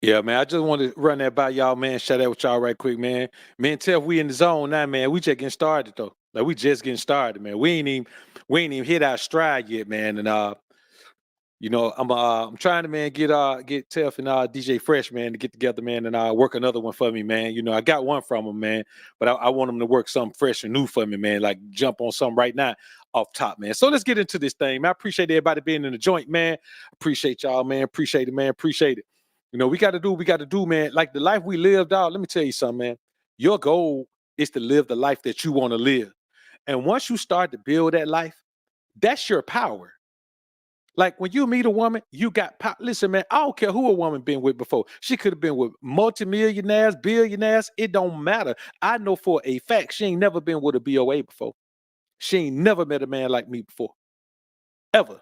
Yeah, man. I just want to run that by y'all, man. Share that with y'all right quick, man. Man, tell we in the zone now, man. We just getting started though. Like we just getting started, man. We ain't even hit our stride yet, man. And I'm trying to man get Tef and DJ Fresh, man, to get together, man, and work another one for me, man. I got one from them, man, but I want them to work something fresh and new for me, man. Like jump on something right now off top, man. So let's get into this thing, man. I appreciate everybody being in the joint, man. Appreciate y'all, man. Appreciate it, man. Appreciate it. We got to do what we got to do, man. Like the life we lived out. Let me tell you something, man. Your goal is to live the life that you want to live, and once you start to build that life, that's your power. Like when you meet a woman, you got power. Listen, man, I don't care who a woman been with before. She could have been with multimillionaires, billionaires. It don't matter. I know for a fact she ain't never been with a BOA before. She ain't never met a man like me before. Ever.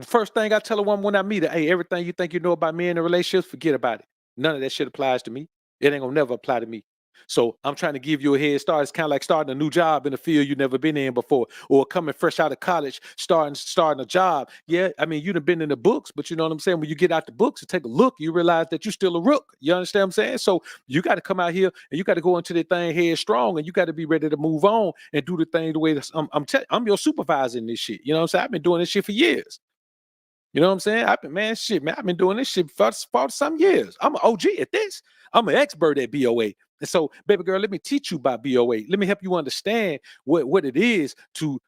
First thing I tell a woman when I meet her, hey, everything you think you know about me in a relationship, forget about it. None of that shit applies to me. It ain't gonna never apply to me. So I'm trying to give you a head start. It's kind of like starting a new job in a field you've never been in before, or coming fresh out of college, starting a job. Yeah, I mean, you'd have been in the books, but you know what I'm saying? When you get out the books and take a look, you realize that you're still a rook. You understand what I'm saying? So you got to come out here and you got to go into the thing head strong, and you got to be ready to move on and do the thing the way that I'm your supervisor in this shit. You know what I'm saying? I've been doing this shit for years. You know what I'm saying? I've been doing this shit for some years. I'm an OG at this. I'm an expert at BOA. And so, baby girl, let me teach you about BOA. Let me help you understand what it is to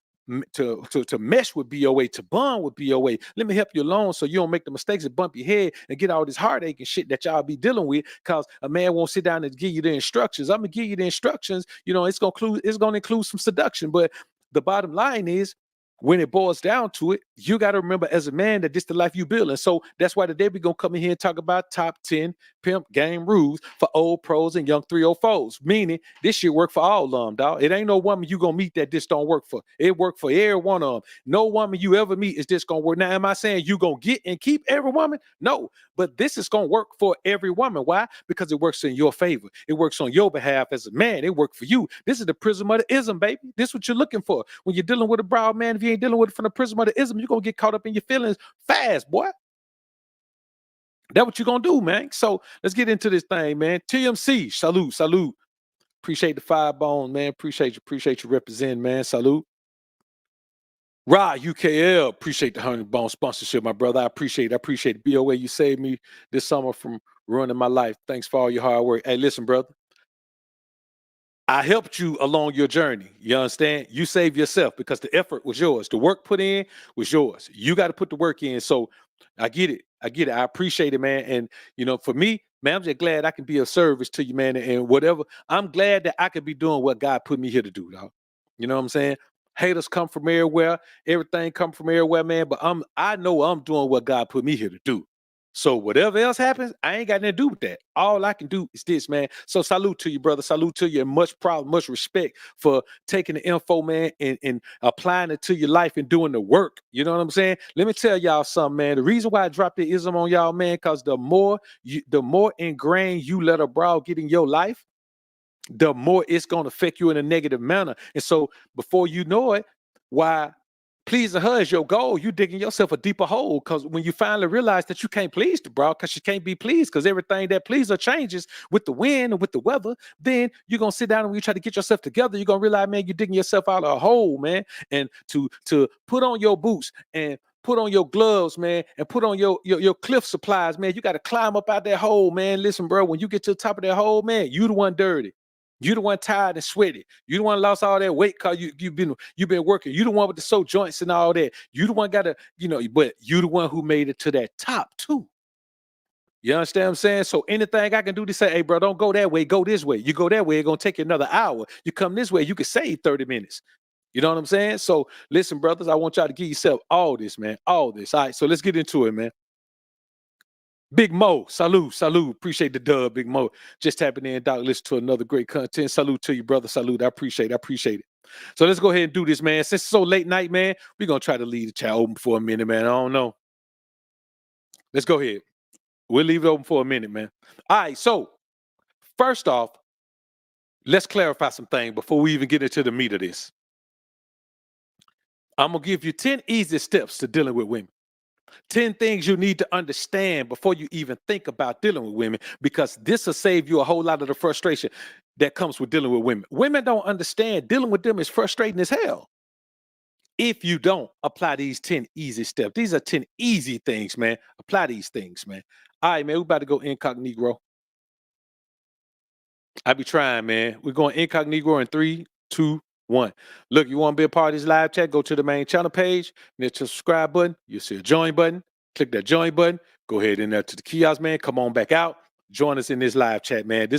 mesh with BOA, to bond with BOA. Let me help you along so you don't make the mistakes and bump your head and get all this heartache and shit that y'all be dealing with, because a man won't sit down and give you the instructions. I'm gonna give you the instructions. It's gonna include some seduction, but the bottom line is, when it boils down to it, you got to remember as a man that this the life you build. And so that's why today we're going to come in here and talk about top 10 pimp game rules for old pros and young 304s. Meaning this shit work for all of them, dog. It ain't no woman you going to meet that this don't work for. It work for every one of them. No woman you ever meet is this going to work. Now, am I saying you going to get and keep every woman? No, but this is going to work for every woman. Why? Because it works in your favor. It works on your behalf as a man. It works for you. This is the prism of the ism, baby. This is what you're looking for. When you're dealing with a broad man, if you ain't dealing with it from the prism of the ism, you're going to get caught up in your feelings fast, boy. That's what you're going to do, man. So let's get into this thing, man. TMC, salute. Appreciate the 5 bones, man. Appreciate you representing, man. Salute. Rod UKL, appreciate the 100 bone sponsorship, my brother. I appreciate it. BOA, you saved me this summer from ruining my life. Thanks for all your hard work. Hey, listen, brother. I helped you along your journey. You understand? You saved yourself because the effort was yours. The work put in was yours. You got to put the work in. So I get it. I appreciate it, man. And for me, man, I'm just glad I can be of service to you, man. And whatever, I'm glad that I could be doing what God put me here to do, dog. You know what I'm saying? Haters come from everywhere. Everything come from everywhere, man. But I know I'm doing what God put me here to do. So whatever else happens, I ain't got nothing to do with that. All I can do is this, man. So salute to you, brother. Salute to you, and much respect for taking the info, man, and applying it to your life and doing the work. You know what I'm saying? Let me tell y'all something, man. The reason why I dropped the ism on y'all, man, because the more ingrained you let a broad get in your life, the more it's gonna affect you in a negative manner. And so before you know it, why pleasing her is your goal, you digging yourself a deeper hole. Because when you finally realize that you can't please the broad, because she can't be pleased, because everything that pleases her changes with the wind and with the weather, then you're gonna sit down and when you try to get yourself together, you're gonna realize, man, you're digging yourself out of a hole, man. And to put on your boots and put on your gloves, man, and put on your cliff supplies, man. You got to climb up out that hole, man. Listen, bro, when you get to the top of that hole, man, you the one dirty. You the one tired and sweaty. You the one lost all that weight because you've been working. You the one with the sore joints and all that. You the one but you the one who made it to that top too. You understand what I'm saying? So anything I can do to say, hey, bro, don't go that way, go this way. You go that way, it's gonna take you another hour. You come this way, you can save 30 minutes. You know what I'm saying? So listen, brothers, I want y'all to give yourself all this, man. All this. All right, so let's get into it, man. Big Mo, salute. Appreciate the dub, Big Mo. Just tapping in, Doc. Listen to another great content. Salute to you, brother. Salute. I appreciate it. So let's go ahead and do this, man. Since it's so late night, man, we're gonna try to leave the chat open for a minute, man. I don't know. Let's go ahead. We'll leave it open for a minute, man. All right. So first off, let's clarify some things before we even get into the meat of this. I'm gonna give you 10 easy steps to dealing with women. 10 things you need to understand before you even think about dealing with women, because this will save you a whole lot of the frustration that comes with dealing with women. Women don't understand dealing with them is frustrating as hell if you don't apply these 10 easy steps. These are 10 easy things, man. Apply these things, man. All right, man, we about to go incognito. I be trying, man. We're going incognito in 3, 2, 1. Look, you want to be a part of this live chat? Go to the main channel page, hit the subscribe button. You'll see a join button. Click that join button. Go ahead in there to the kiosk, man. Come on back out. Join us in this live chat, man.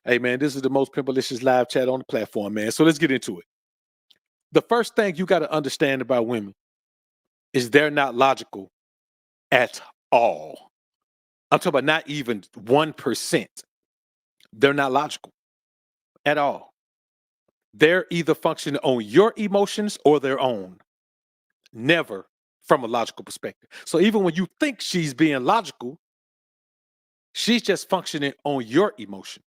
Hey, man, this is the most pimpalicious live chat on the platform, man. So let's get into it. The first thing you got to understand about women is they're not logical at all. I'm talking about not even 1%. They're not logical at all. They're either functioning on your emotions or their own, never from a logical perspective. So even when you think she's being logical, she's just functioning on your emotion.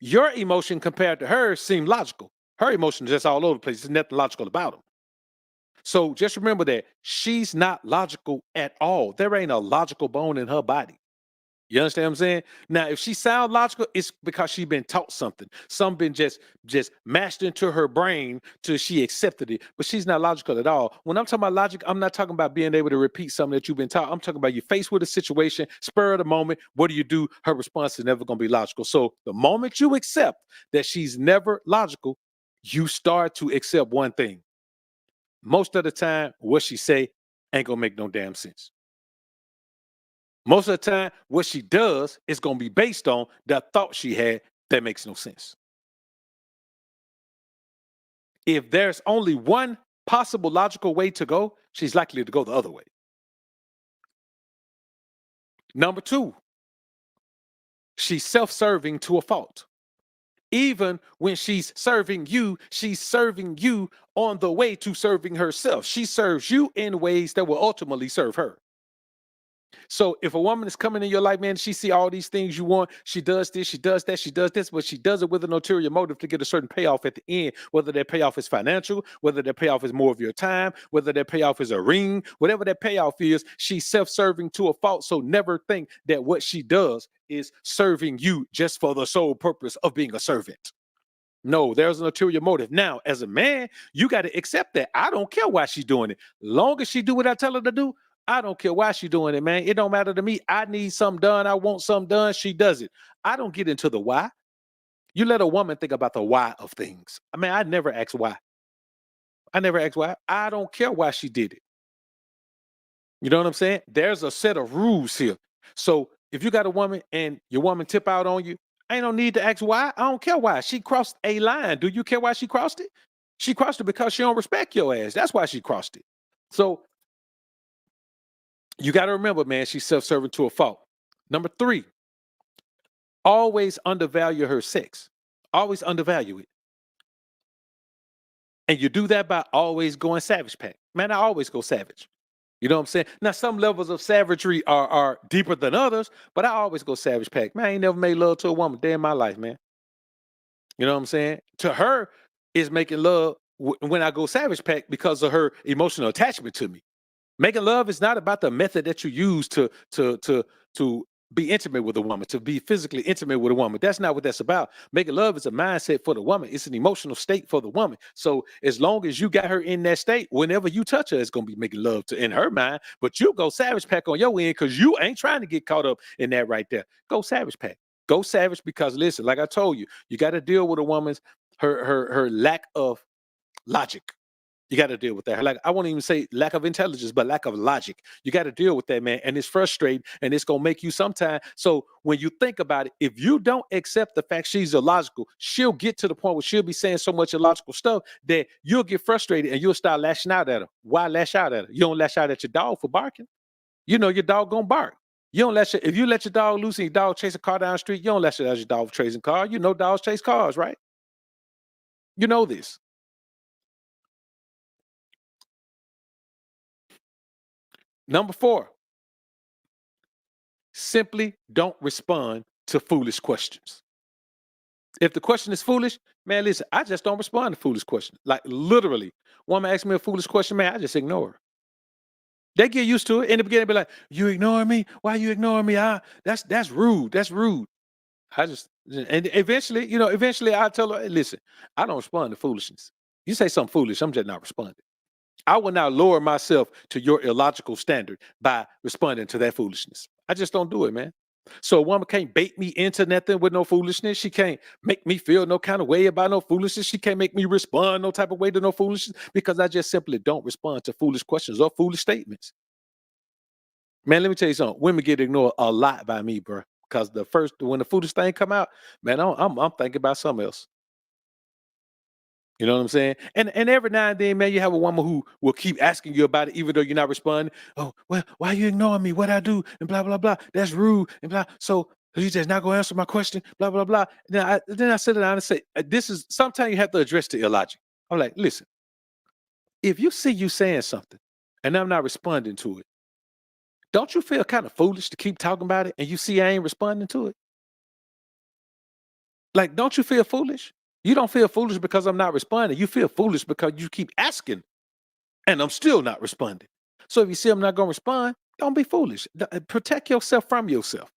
Your emotion compared to hers seem logical. Her emotions just all over the place. There's nothing logical about them. So just remember that she's not logical at all. There ain't a logical bone in her body. You understand what I'm saying? Now, if she sound logical, it's because she been taught something. Some been just mashed into her brain till she accepted it. But she's not logical at all. When I'm talking about logic, I'm not talking about being able to repeat something that you've been taught. I'm talking about you faced with a situation, spur of the moment. What do? Her response is never going to be logical. So the moment you accept that she's never logical, you start to accept one thing. Most of the time, what she say ain't gonna make no damn sense. Most of the time, what she does is going to be based on that thought she had that makes no sense. If there's only one possible logical way to go, she's likely to go the other way. Number 2, she's self-serving to a fault. Even when she's serving you on the way to serving herself. She serves you in ways that will ultimately serve her. So if a woman is coming in your life, man, she see all these things you want, she does this, she does that, she does this, but she does it with an ulterior motive to get a certain payoff at the end, whether that payoff is financial, whether that payoff is more of your time, whether that payoff is a ring, whatever that payoff is, she's self-serving to a fault. So never think that what she does is serving you just for the sole purpose of being a servant. No, there's an ulterior motive. Now, as a man, you got to accept that. I don't care why she's doing it. Long as she do what I tell her to do, I don't care why she's doing it, man. It don't matter to me. I need something done. I want something done. She does it. I don't get into the why. You let a woman think about the why of things. I mean, I never ask why. I never ask why. I don't care why she did it. You know what I'm saying? There's a set of rules here. So if you got a woman and your woman tip out on you, ain't no need to ask why. I don't care why. She crossed a line. Do you care why she crossed it? She crossed it because she don't respect your ass. That's why she crossed it. So you got to remember, man, she's self-serving to a fault. Number 3, always undervalue her sex. Always undervalue it. And you do that by always going savage pack. Man, I always go savage. You know what I'm saying? Now, some levels of savagery are deeper than others, but I always go savage pack. Man, I ain't never made love to a woman day in my life, man. You know what I'm saying? To her, is making love when I go savage pack because of her emotional attachment to me. Making love is not about the method that you use to be intimate with a woman, to be physically intimate with a woman. That's not what that's about. Making love is a mindset for the woman. It's an emotional state for the woman. So as long as you got her in that state, whenever you touch her, it's gonna be making love to in her mind. But you go savage pack on your end because you ain't trying to get caught up in that right there. Go savage pack. Go savage because listen, like I told you, you got to deal with a woman's her lack of logic. You got to deal with that. Like I won't even say lack of intelligence, but lack of logic. You got to deal with that, man. And it's frustrating, and it's gonna make you sometime. So when you think about it, if you don't accept the fact she's illogical, she'll get to the point where she'll be saying so much illogical stuff that you'll get frustrated and you'll start lashing out at her. Why lash out at her? You don't lash out at your dog for barking. You know your dog gonna bark. You don't if you let your dog loose and your dog chase a car down the street, you don't lash out at your dog for chasing car. You know dogs chase cars, right? You know this. Number 4, simply don't respond to foolish questions. If the question is foolish, man, listen, I just don't respond to foolish questions. Like literally, woman asks me a foolish question, man, I just ignore her. They get used to it. In the beginning, be like, "You ignoring me? Why you ignoring me? That's rude. That's rude." I just and eventually, eventually I tell her, "Hey, listen, I don't respond to foolishness. You say something foolish, I'm just not responding. I will not lower myself to your illogical standard by responding to that foolishness. I just don't do it, man. So a woman can't bait me into nothing with no foolishness. She can't make me feel no kind of way about no foolishness. She can't make me respond no type of way to no foolishness because I just simply don't respond to foolish questions or foolish statements. Man, let me tell you something. Women get ignored a lot by me, bro. Because when the foolish thing come out, man, I'm thinking about something else. You know what I'm saying? And every now and then, man, you have a woman who will keep asking you about it, even though you're not responding. Oh, well, why you ignoring me? What I do? And blah blah blah. That's rude. And blah. So you just not gonna answer my question. Blah blah blah. Then I sit down and say, this is sometimes you have to address the illogic. I'm like, listen, if you see you saying something, and I'm not responding to it, don't you feel kind of foolish to keep talking about it? And you see I ain't responding to it. Like, don't you feel foolish? You don't feel foolish because I'm not responding. You feel foolish because you keep asking and I'm still not responding. So if you see I'm not going to respond, don't be foolish. Protect yourself from yourself.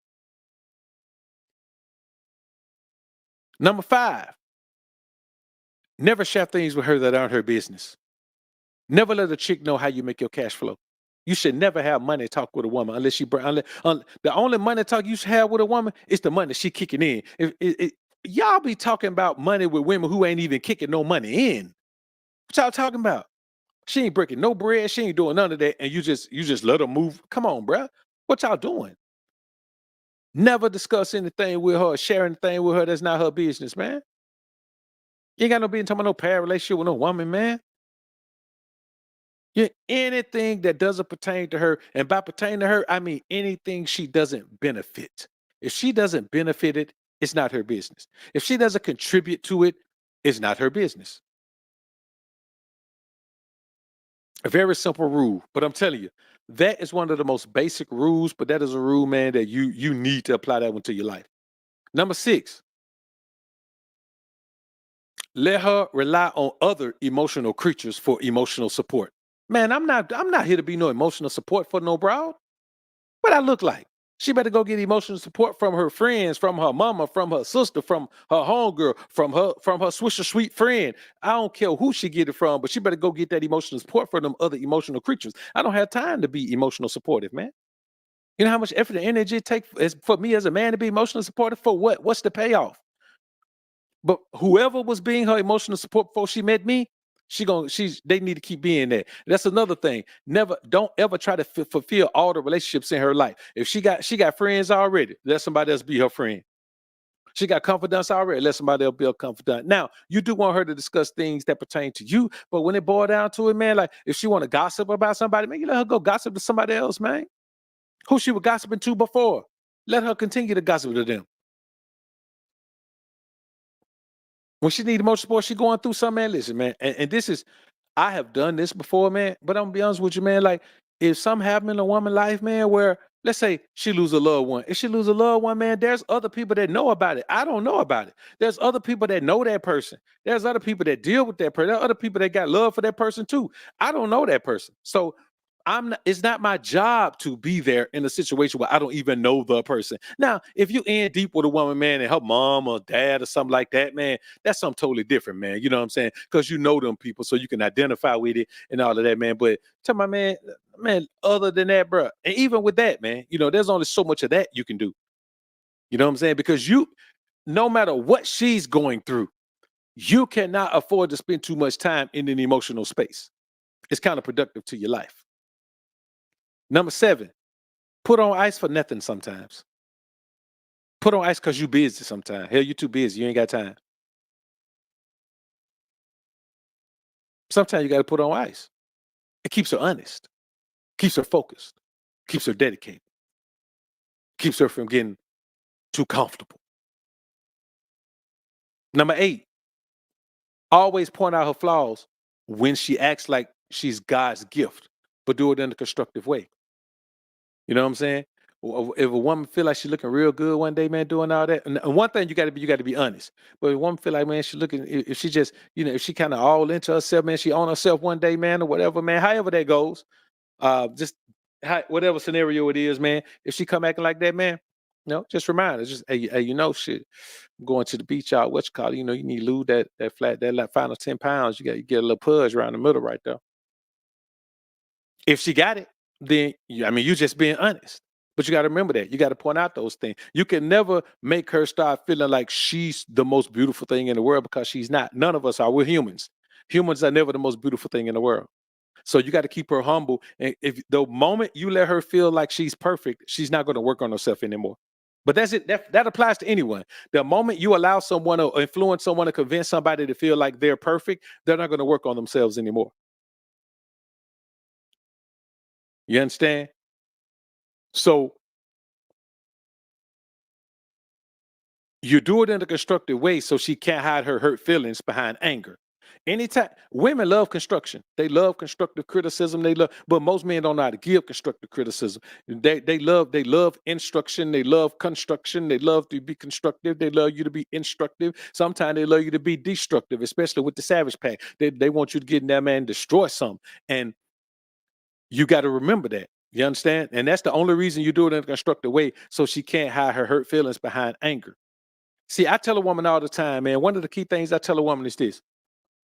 Number 5, never share things with her that aren't her business. Never let a chick know how you make your cash flow. You should never have money talk with a woman unless the only money talk you should have with a woman is the money she kicking in. Y'all be talking about money with women who ain't even kicking no money in. What y'all talking about? She ain't breaking no bread. She ain't doing none of that. And you just let her move. Come on, bruh. What y'all doing? Never discuss anything with her, share anything with her that's not her business, man. You ain't got no business talking about no past relationship with no woman, man. Yeah, anything that doesn't pertain to her, and by pertain to her, I mean anything she doesn't benefit. If she doesn't benefit it, it's not her business. If she doesn't contribute to it, it's not her business. A very simple rule, but I'm telling you, that is one of the most basic rules, but that is a rule, man, that you need to apply that one to your life. Number 6, let her rely on other emotional creatures for emotional support. Man, I'm not here to be no emotional support for no broad. What I look like? She better go get emotional support from her friends, from her mama, from her sister, from her homegirl, from her Swisher Sweet friend. I don't care who she get it from, but she better go get that emotional support from them other emotional creatures. I don't have time to be emotional supportive, man. You know how much effort and energy it takes for me as a man to be emotionally supportive for what? What's the payoff? But whoever was being her emotional support before she met me, they need to keep being there. That's another thing. Never don't ever try to fulfill all the relationships in her life. If she got friends already, let somebody else be her friend. She got confidants already, let somebody else be a confidant. Now, you do want her to discuss things that pertain to you, but when it boils down to it, man, like if she want to gossip about somebody, man, you let her go gossip to somebody else, man. Who she was gossiping to before. Let her continue to gossip to them. When she need emotional support, she going through something, man. Listen, man, and this is I have done this before, man. But I'm gonna be honest with you, man. Like, if something happen in a woman's life, man, where let's say she lose a loved one. If she lose a loved one, man, there's other people that know about it. I don't know about it. There's other people that know that person. There's other people that deal with that person. There are other people that got love for that person too. I don't know that person. So it's not my job to be there in a situation where I don't even know the person. Now, if you in deep with a woman, man, and her mom or dad or something like that, man, that's something totally different, man. You know what I'm saying? Because you know them people, so you can identify with it and all of that, man. But tell my man, other than that, bro, and even with that, man, there's only so much of that you can do. You know what I'm saying? Because no matter what she's going through, you cannot afford to spend too much time in an emotional space. It's counterproductive to your life. Number 7, put on ice for nothing sometimes. Put on ice because you busy sometimes. Hell, you too busy. You ain't got time. Sometimes you got to put on ice. It keeps her honest, keeps her focused, keeps her dedicated, keeps her from getting too comfortable. Number 8, always point out her flaws when she acts like she's God's gift, but do it in a constructive way. You know what I'm saying? If a woman feel like she's looking real good one day, man, doing all that, and one thing you got to be honest. But if a woman feel like, man, she looking, if she just, if she kind of all into herself, man, she on herself one day, man, or whatever, man, however that goes, Just whatever scenario it is, man. If she come acting like that, man, just remind her. Just hey, shit. I'm going to the beach out. What you call it? You need to lose that flat that like final 10 pounds. You get a little pudge around the middle right there. If she got it, then you just being honest. But you got to remember that. You got to point out those things. You can never make her start feeling like she's the most beautiful thing in the world because she's not. None of us are. We're humans. Humans are never the most beautiful thing in the world. So you got to keep her humble. And if the moment you let her feel like she's perfect, she's not going to work on herself anymore. But that's it. That applies to anyone. The moment you allow someone to influence someone to convince somebody to feel like they're perfect, they're not going to work on themselves anymore. You understand? So you do it in a constructive way so she can't hide her hurt feelings behind anger. Anytime women love construction, they love constructive criticism. But most men don't know how to give constructive criticism. They love instruction, they love construction, they love to be constructive, they love you to be instructive. Sometimes they love you to be destructive, especially with the Savage Pack. They want you to get in there, man, destroy something. And you got to remember that. You understand? And that's the only reason you do it in a constructive way, so she can't hide her hurt feelings behind anger. See, I tell a woman all the time, man, one of the key things I tell a woman is this: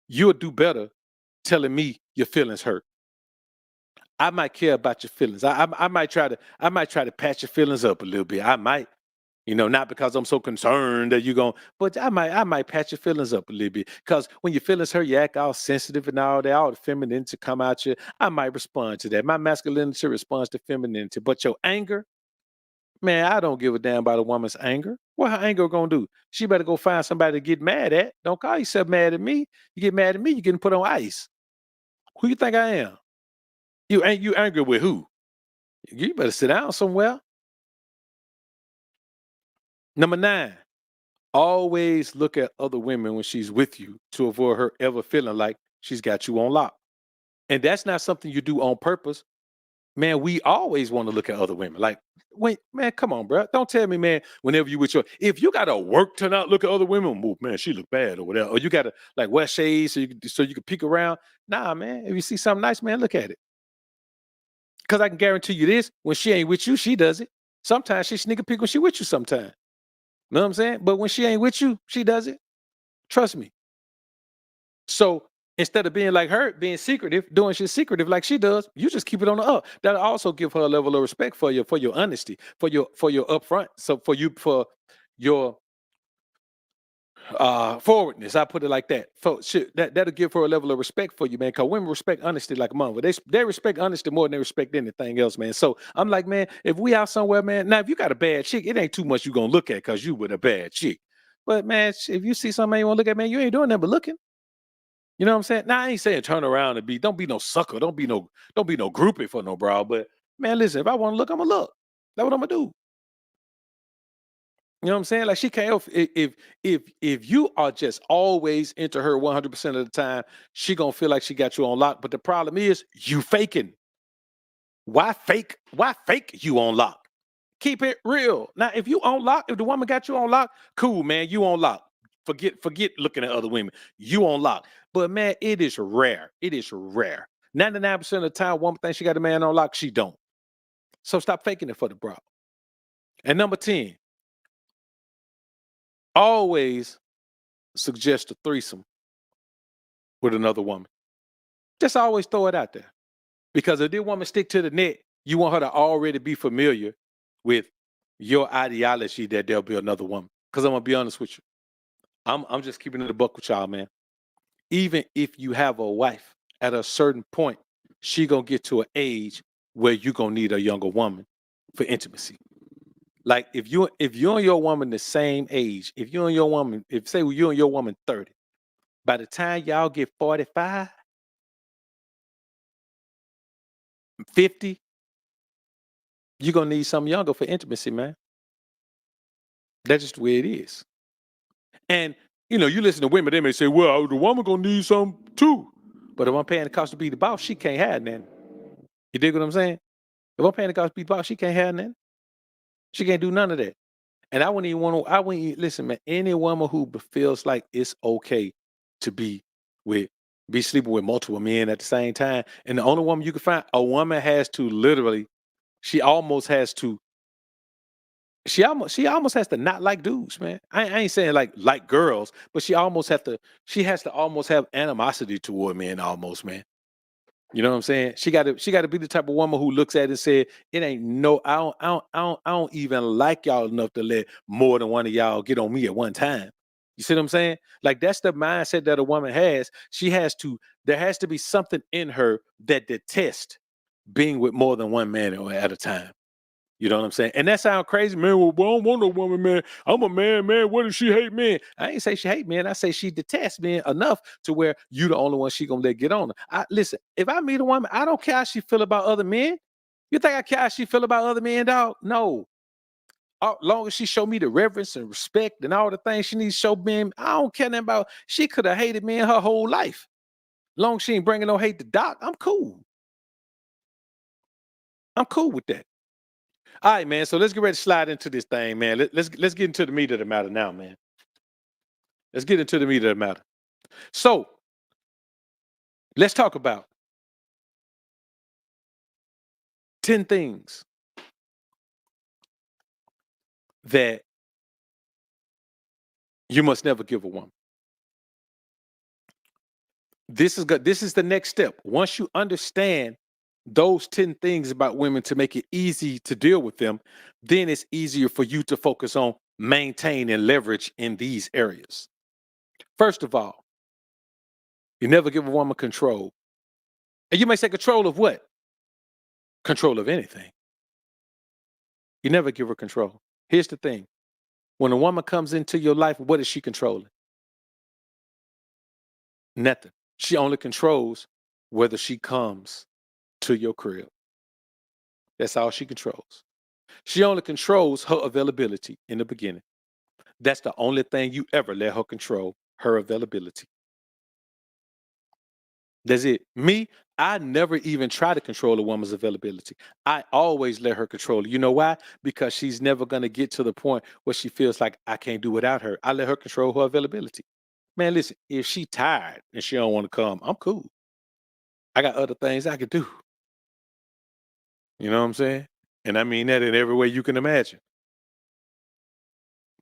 you'll do better telling me your feelings hurt. I might care about your feelings. I might try to patch your feelings up a little bit. I might, not because I'm so concerned that you're going, but I might patch your feelings up a little bit. Because when your feelings hurt, you act all sensitive and all that, all the femininity come out you. I might respond to that. My masculinity responds to femininity. But your anger, man, I don't give a damn about a woman's anger. What her anger gonna do? She better go find somebody to get mad at. Don't call yourself mad at me. You get mad at me, you getting put on ice. Who you think I am? You angry with who? You better sit down somewhere. Number 9, always look at other women when she's with you to avoid her ever feeling like she's got you on lock. And that's not something you do on purpose. Man, we always want to look at other women. Like, wait, man, come on, bro. Don't tell me, man, whenever you with your if you gotta work to not look at other women, move, man, she look bad or whatever. Or you gotta like wear shades so you can peek around. Nah, man. If you see something nice, man, look at it. Cause I can guarantee you this: when she ain't with you, she does it. Sometimes she sneak a peek when she with you sometimes. Know what I'm saying? But when she ain't with you, she does it. Trust me. So instead of being like her, being secretive, doing shit secretive like she does, you just keep it on the up. That'll also give her a level of respect for your honesty, for your upfront. So for your forwardness. I put it like that. That'll give her a level of respect for you, man. Cause women respect honesty like a mother. They respect honesty more than they respect anything else, man. So I'm like, man, if we out somewhere, man, now if you got a bad chick, it ain't too much you gonna look at cause you with a bad chick. But man, if you see something you want to look at, man, you ain't doing nothing but looking. You know what I'm saying? Now I ain't saying turn around and don't be no sucker, don't be no groupie for no bra. But man, listen, if I want to look, I'm gonna look. That's what I'm gonna do. You know what I'm saying? Like she can't help if you are just always into her 100% of the time, she gonna feel like she got you on lock. But the problem is you faking. Why fake? Why fake you on lock? Keep it real. Now, if you on lock, if the woman got you on lock, cool, man. You on lock. Forget looking at other women. You on lock. But man, it is rare. It is rare. 99% of the time, woman thinks she got a man on lock, she don't. So stop faking it for the bro. And number 10, always suggest a threesome with another woman. Just always throw it out there. Because if this woman stick to the net, you want her to already be familiar with your ideology that there'll be another woman. Because I'm gonna be honest with you. I'm just keeping it a buck with y'all, man. Even if you have a wife, at a certain point, she gonna get to an age where you gonna need a younger woman for intimacy. Like if you and your woman the same age, if you and your woman, if say you and your woman 30, by the time y'all get 45, 50, you're gonna need something younger for intimacy, man. That's just the way it is. And you listen to women, they may say, well, the woman gonna need some too. But if I'm paying the cost to be the boss, she can't have nothing. You dig what I'm saying? If I'm paying the cost to be the boss, she can't have nothing. She can't do none of that. And I wouldn't even want to, I wouldn't even, listen, man, any woman who feels like it's okay to be with be sleeping with multiple men at the same time. And the only woman you can find, a woman has to literally, she almost has to, she almost has to not like dudes, man. I ain't saying like girls, but she has to almost have animosity toward men almost, man. You know what I'm saying? She gotta be the type of woman who looks at it and said, it ain't no, I don't even like y'all enough to let more than one of y'all get on me at one time. You see what I'm saying? Like that's the mindset that a woman has. There has to be something in her that detests being with more than one man at a time. You know what I'm saying? And that sounds crazy, man. Well, I don't want no woman, man. I'm a man, man. What if she hate men? I ain't say she hate men. I say she detests men enough to where you the only one she gonna let get on her. Listen, if I meet a woman, I don't care how she feel about other men. You think I care how she feel about other men, dog? No. Long as she show me the reverence and respect and all the things she needs to show men, I don't care nothing about. She could have hated men her whole life. Long as she ain't bringing no hate to Doc, I'm cool. I'm cool with that. All right, man. So let's get ready to slide into this thing, man. Let's get into the meat of the matter now, man. Let's get into the meat of the matter. So let's talk about 10 things that you must never give a woman. This is good. This is the next step. Once you understand those 10 things about women to make it easy to deal with them, then it's easier for you to focus on maintain and leverage in these areas. First of all, you never give a woman control. And you may say control of what? Control of anything. You never give her control. Here's the thing. When a woman comes into your life, what is she controlling? Nothing. She only controls whether she comes to your crib. That's all she controls. She only controls her availability in the beginning. That's the only thing you ever let her control, her availability. That's it. Me, I never even try to control a woman's availability. I always let her control it. You know why? Because she's never going to get to the point where she feels like I can't do without her. I let her control her availability. Man, listen, if she tired and she don't want to come, I'm cool. I got other things I could do. You know what I'm saying? And I mean that in every way you can imagine.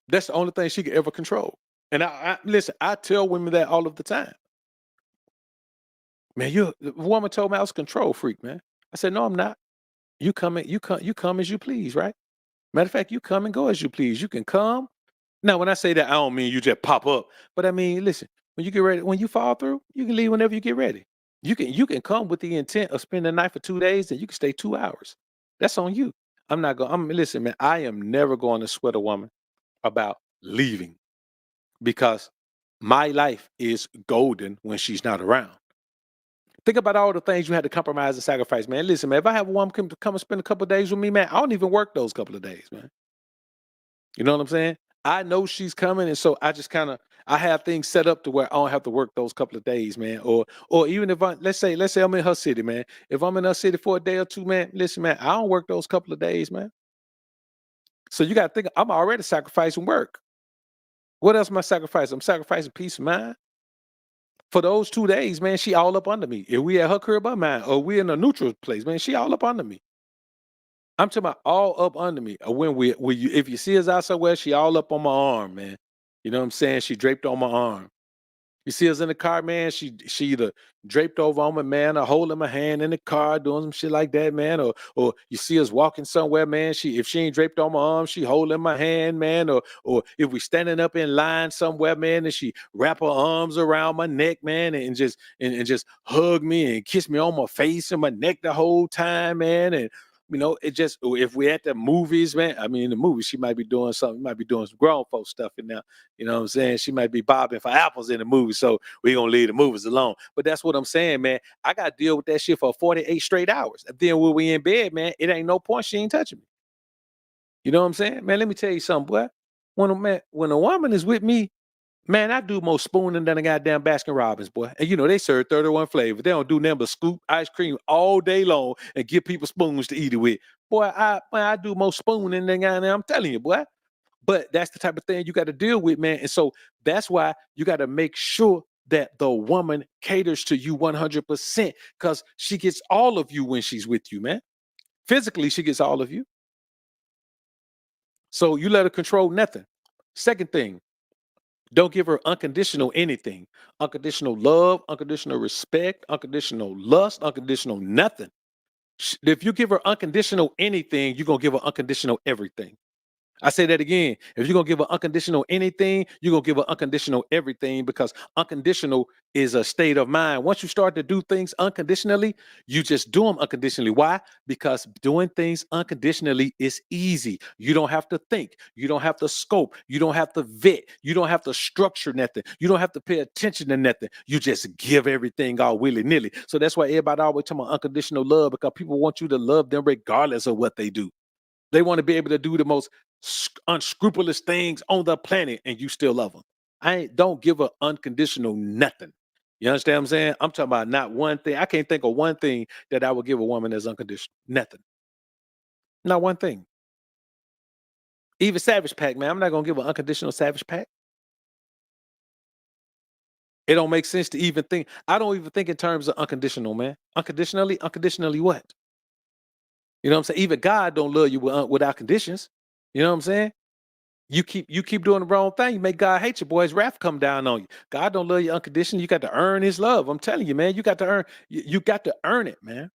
That's the only thing she could ever control. And I listen, I tell women that all of the time. Man, the woman told me I was a control freak, man. I said, no, I'm not. You come as you please, right? Matter of fact, you come and go as you please. You can come. Now, when I say that, I don't mean you just pop up, but I mean, listen, when you get ready, when you fall through, you can leave whenever you get ready. You can come with the intent of spending the night for 2 days, and you can stay 2 hours. That's on you. I'm not going. I'm listen, man. I am never going to sweat a woman about leaving because my life is golden when she's not around. Think about all the things you had to compromise and sacrifice, man. Listen, man, if I have a woman come and spend a couple of days with me, man, I don't even work those couple of days, man. You know what I'm saying? I know she's coming, and so I just kind of I have things set up to where I don't have to work those couple of days, man. Or even if let's say I'm in her city, man. If I'm in her city for a day or two, man, listen, man, I don't work those couple of days, man. So you got to think I'm already sacrificing work. What else am I sacrificing? I'm sacrificing peace of mind. For those 2 days, man, she all up under me. If we at her crib, I'm mine, or we in a neutral place, man, she all up under me. I'm talking about all up under me. If you see us out somewhere, she all up on my arm, man. You know what I'm saying? She draped on my arm. You see us in the car, man. She either draped over on my man or holding my hand in the car, doing some shit like that, man. Or you see us walking somewhere, man. If she ain't draped on my arm, she holding my hand, man. Or if we standing up in line somewhere, man, and she wrap her arms around my neck, man, and just hug me and kiss me on my face and my neck the whole time, man. And it just if we at the movies, man. I mean, in the movies, she might be doing something, might be doing some grown folk stuff in there. You know what I'm saying? She might be bobbing for apples in the movie, so we gonna leave the movies alone. But that's what I'm saying, man. I gotta deal with that shit for 48 straight hours. And then when we in bed, man, it ain't no point. She ain't touching me. You know what I'm saying? Man, let me tell you something, boy. When a woman is with me, man, I do more spooning than a goddamn Baskin Robbins, boy. And they serve 31 flavors. They don't do nothing but scoop ice cream all day long and give people spoons to eat it with. Boy, I do more spooning than goddamn, I'm telling you, boy. But that's the type of thing you got to deal with, man. And so that's why you got to make sure that the woman caters to you 100% because she gets all of you when she's with you, man. Physically, she gets all of you. So you let her control nothing. Second thing, don't give her unconditional anything. Unconditional love, unconditional respect, unconditional lust, unconditional nothing. If you give her unconditional anything, you're going to give her unconditional everything. I say that again. If you're gonna give an unconditional anything, you're gonna give an unconditional everything because unconditional is a state of mind. Once you start to do things unconditionally, you just do them unconditionally. Why? Because doing things unconditionally is easy. You don't have to think, you don't have to scope, you don't have to vet, you don't have to structure nothing, you don't have to pay attention to nothing. You just give everything all willy-nilly. So that's why everybody always talking about unconditional love because people want you to love them regardless of what they do. They want to be able to do the most unscrupulous things on the planet, and you still love them. Don't give a unconditional nothing. You understand what I'm saying? I'm talking about not one thing. I can't think of one thing that I would give a woman as unconditional. Nothing. Not one thing. Even Savage Pack, man. I'm not gonna give an unconditional Savage Pack. It don't make sense to even think. I don't even think in terms of unconditional, man. Unconditionally what? You know what I'm saying? Even God don't love you without conditions. You know what I'm saying? You keep doing the wrong thing, you make God hate you, boy. His wrath come down on you. God don't love you unconditionally. You got to earn his love. I'm telling you, man. You got to earn it, man.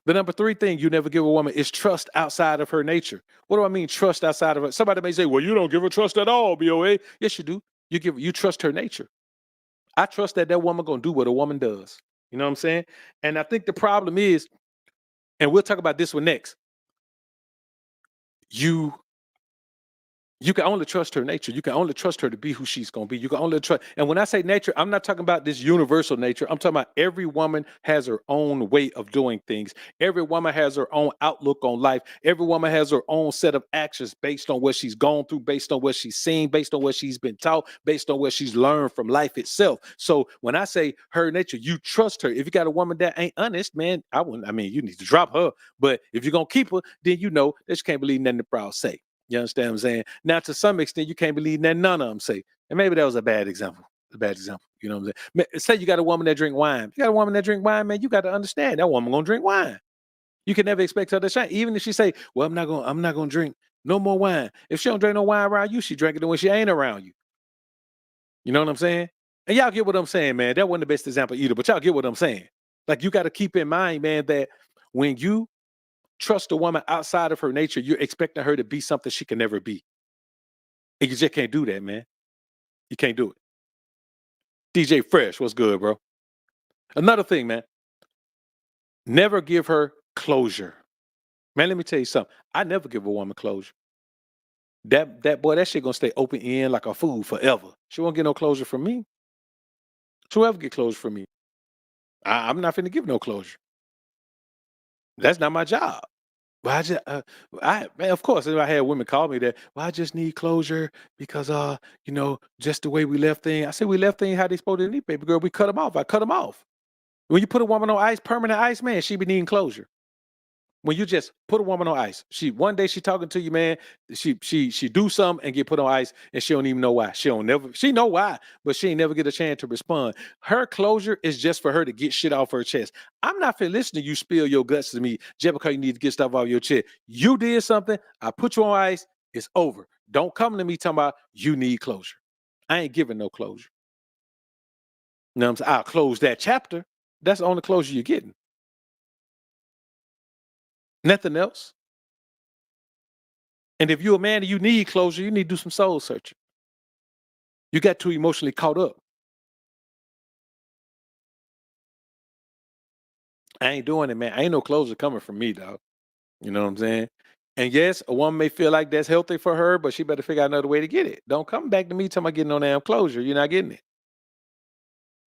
The number three thing you never give a woman is trust outside of her nature. What do I mean trust outside of her? Somebody may say, well, you don't give her trust at all, BOA. Yes, you do. You trust her nature. I trust that woman gonna do what a woman does. You know what I'm saying? And I think the problem is, and we'll talk about this one next. You You can only trust her nature. You can only trust her to be who she's going to be. You can only trust. And when I say nature, I'm not talking about this universal nature. I'm talking about every woman has her own way of doing things. Every woman has her own outlook on life. Every woman has her own set of actions based on what she's gone through, based on what she's seen, based on what she's been taught, based on what she's learned from life itself. So when I say her nature, you trust her. If you got a woman that ain't honest, man, I wouldn't. I mean, you need to drop her. But if you're gonna keep her, then you know that she can't believe nothing the proud say. You understand what I'm saying? Now, to some extent, you can't believe that none of them say. And maybe that was a bad example. A bad example. You know what I'm saying? Say you got a woman that drink wine. You got a woman that drink wine, man. You got to understand that woman gonna drink wine. You can never expect her to shine. Even if she say, "Well, I'm not gonna drink no more wine." If she don't drink no wine around you, she drinking it when she ain't around you. You know what I'm saying? And y'all get what I'm saying, man. That wasn't the best example either, but y'all get what I'm saying. Like you got to keep in mind, man, that when you trust a woman outside of her nature, you're expecting her to be something she can never be. And you just can't do that, man. You can't do it. DJ Fresh, what's good, bro? Another thing, man, never give her closure. Man, let me tell you something. I never give a woman closure. That boy, that shit gonna stay open end like a fool forever. She won't get no closure from me. She'll ever get closure from me. I'm not finna give no closure. That's not my job. Well, man, of course, if I had women call me that, well, I just need closure because, just the way we left things. I said, we left things how they supposed to need, baby girl. We cut them off. I cut them off. When you put a woman on ice, permanent ice, man, she be needing closure. When you just put a woman on ice, she one day she talking to you, man. She do something and get put on ice, and she don't even know why. She know why, but she ain't never get a chance to respond. Her closure is just for her to get shit off her chest. I'm not finna listen to you spill your guts to me just because you need to get stuff off your chest. You did something. I put you on ice. It's over. Don't come to me talking about you need closure. I ain't giving no closure. You know what I'm saying? I'll close that chapter. That's the only closure you're getting. Nothing else. And if you're a man and you need closure, you need to do some soul searching. You got too emotionally caught up. I ain't doing it, man. Ain't no closure coming from me, dog. You know what I'm saying? And yes, a woman may feel like that's healthy for her, but she better figure out another way to get it. Don't come back to me talking about getting no damn closure. You're not getting it.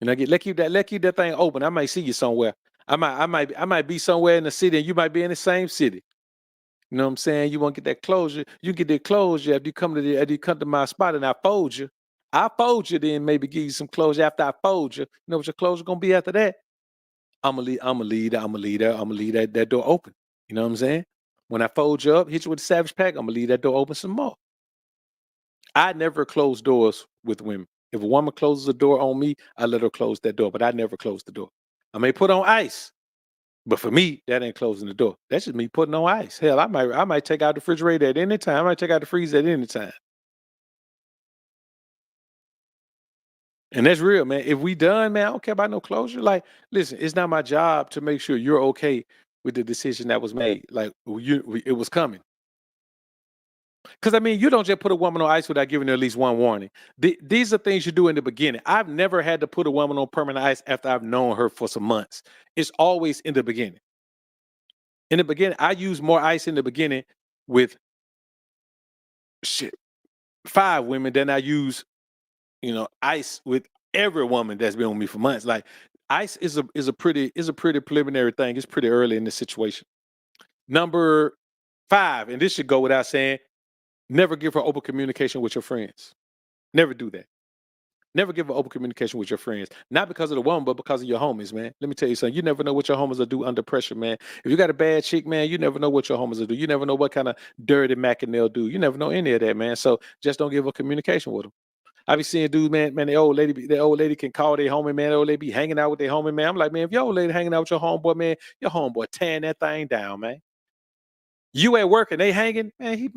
Let keep that thing open. I might see you somewhere. I might be somewhere in the city and you might be in the same city. You know what I'm saying? You want to get that closure. You get that closure after you come to my spot and I fold you. I fold you, then maybe give you some closure after I fold you. You know what your closure gonna be after that? I'm gonna leave that door open. You know what I'm saying? When I fold you up, hit you with the savage pack, I'm gonna leave that door open some more. I never close doors with women. If a woman closes a door on me, I let her close that door, but I never close the door. I may put on ice, but for me, that ain't closing the door. That's just me putting on ice. Hell, I might take out the refrigerator at any time. I might take out the freezer at any time. And that's real, man. If we done, man, I don't care about no closure. Like, listen, it's not my job to make sure you're okay with the decision that was made. Like, it was coming. Because I mean, you don't just put a woman on ice without giving her at least one warning. These are things you do in the beginning. I've never had to put a woman on permanent ice after I've known her for some months. It's always in the beginning. In the beginning, I use more ice in the beginning with shit 5 women than I use, ice with every woman that's been with me for months. Like ice is a pretty preliminary thing. It's pretty early in the situation. Number 5, and this should go without saying, never give her open communication with your friends. Never do that. Never give her open communication with your friends. Not because of the woman, but because of your homies, man. Let me tell you something. You never know what your homies will do under pressure, man. If you got a bad chick, man, you never know what your homies will do. You never know what kind of dirty macking they'll do. You never know any of that, man. So just don't give her communication with them. I be seeing dudes, man, the old lady can call their homie, man. The old lady be hanging out with their homie, man. I'm like, man, if your old lady hanging out with your homeboy, man, your homeboy tearing that thing down, man. You at work and they hanging, man,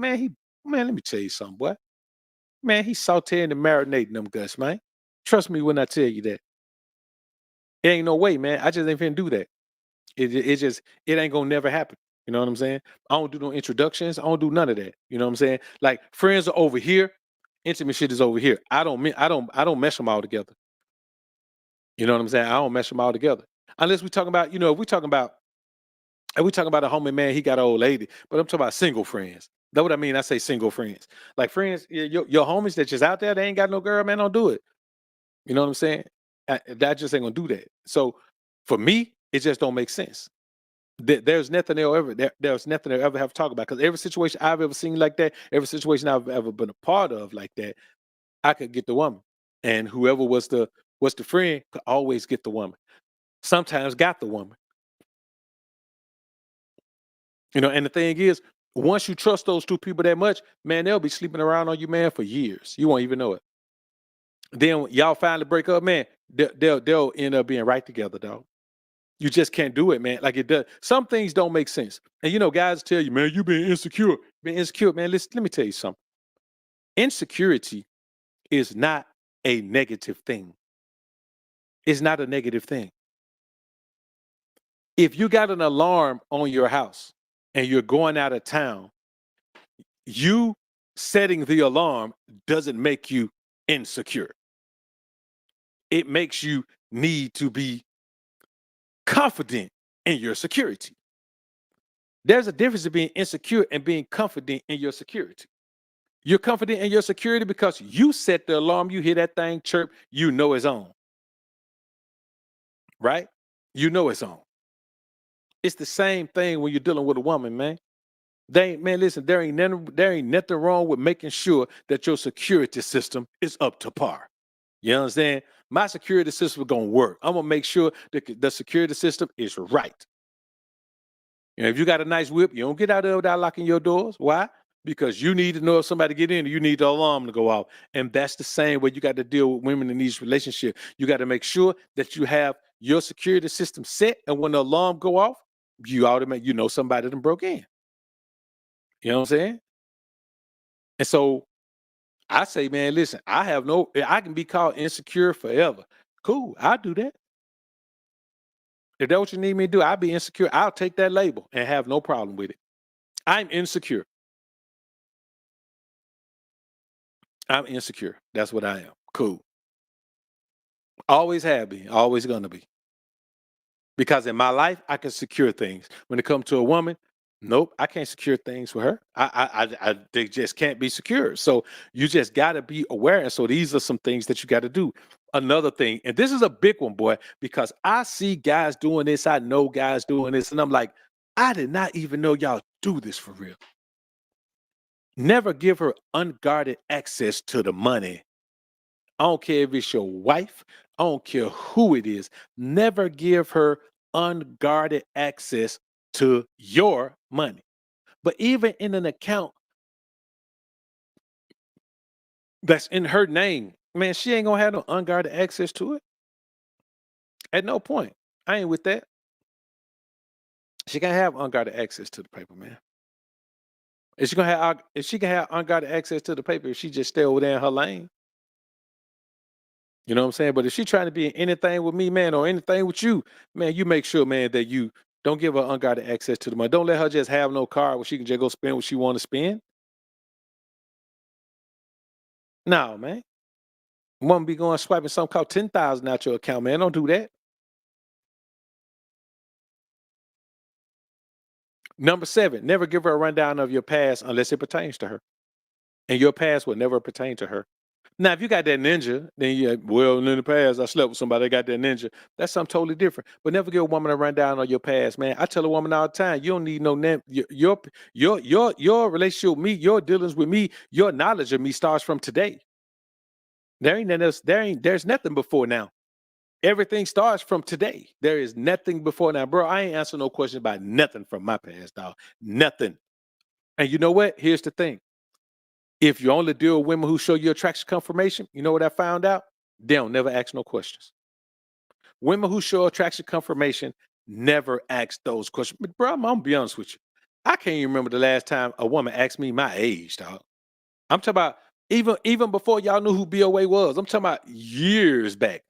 let me tell you something, boy. Man, he's sauteing and marinating them guts, man. Trust me when I tell you that. It ain't no way, man. I just ain't finna do that. It ain't gonna never happen. You know what I'm saying? I don't do no introductions. I don't do none of that. You know what I'm saying? Like friends are over here, intimate shit is over here. I don't mesh them all together. You know what I'm saying? I don't mesh them all together. Unless we talking about, if we talking about a homie, man, he got an old lady. But I'm talking about single friends. That's what I mean. I say single friends. Like friends, your homies that just out there, they ain't got no girl, man. Don't do it. You know what I'm saying? That just ain't gonna do that. So for me, it just don't make sense. There's nothing there's nothing they'll ever have to talk about because every situation I've ever seen like that, every situation I've ever been a part of like that, I could get the woman, and whoever was the friend could always get the woman. Sometimes got the woman, And the thing is, once you trust those two people that much, man, they'll be sleeping around on you, man, for years. You won't even know it. Then when y'all finally break up, man. They'll end up being right together, dog. You just can't do it, man. Like it does. Some things don't make sense. And guys tell you, man, you being insecure. Being insecure, man. Listen, let me tell you something. Insecurity is not a negative thing. It's not a negative thing. If you got an alarm on your house and you're going out of town, you setting the alarm doesn't make you insecure. It makes you need to be confident in your security. There's a difference in being insecure and being confident in your security. You're confident in your security because you set the alarm, you hear that thing chirp, you know it's on, right? You know it's on. It's the same thing when you're dealing with a woman, man. Man, listen, there ain't nothing wrong with making sure that your security system is up to par. You understand? My security system is gonna work. I'm gonna make sure that the security system is right. If you got a nice whip, you don't get out there without locking your doors. Why? Because you need to know if somebody get in, you need the alarm to go off. And that's the same way you got to deal with women in these relationships. You got to make sure that you have your security system set, and when the alarm go off, you automatically somebody done broke in. You know what I'm saying? And so I say, man, listen, I can be called insecure forever. Cool, I'll do that. If that's what you need me to do, I'll be insecure. I'll take that label and have no problem with it. I'm insecure. I'm insecure. That's what I am. Cool. Always have been. Always gonna be. Because in my life, I can secure things. When it comes to a woman, nope, I can't secure things for her. They just can't be secure. So you just got to be aware. And so these are some things that you got to do. Another thing, and this is a big one, boy, because I see guys doing this. I know guys doing this, and I'm like, I did not even know y'all do this for real. Never give her unguarded access to the money. I don't care if it's your wife. I don't care who it is. Never give her unguarded access to your money. But even in an account, that's in her name, man, she ain't gonna have no unguarded access to it at no point. I ain't with that. She can't have unguarded access to the paper, man. If she can have unguarded access to the paper, if she just stay over there in her lane, you know what I'm saying? But if she trying to be in anything with me, man, or anything with you, man, you make sure, man, that you don't give her unguarded access to the money. Don't let her just have no car where she can just go spend what she want to spend. No, man. Woman be going swiping something called 10,000 out your account, man. Don't do that. Number 7, never give her a rundown of your past unless it pertains to her. And your past will never pertain to her. Now, if you got that ninja, then yeah, well, in the past, I slept with somebody that got that ninja. That's something totally different. But never give a woman a rundown on your past, man. I tell a woman all the time, you don't need no your relationship with me, your dealings with me, your knowledge of me starts from today. There ain't nothing else, there's nothing before now. Everything starts from today. There is nothing before now, bro. I ain't answer no question about nothing from my past, dog. Nothing. And you know what? Here's the thing. If you only deal with women who show you attraction confirmation, you know what I found out? They don't never ask no questions. Women who show attraction confirmation never ask those questions. But bro, I'm gonna be honest with you. I can't even remember the last time a woman asked me my age, dog. I'm talking about even before y'all knew who BOA was. I'm talking about years back,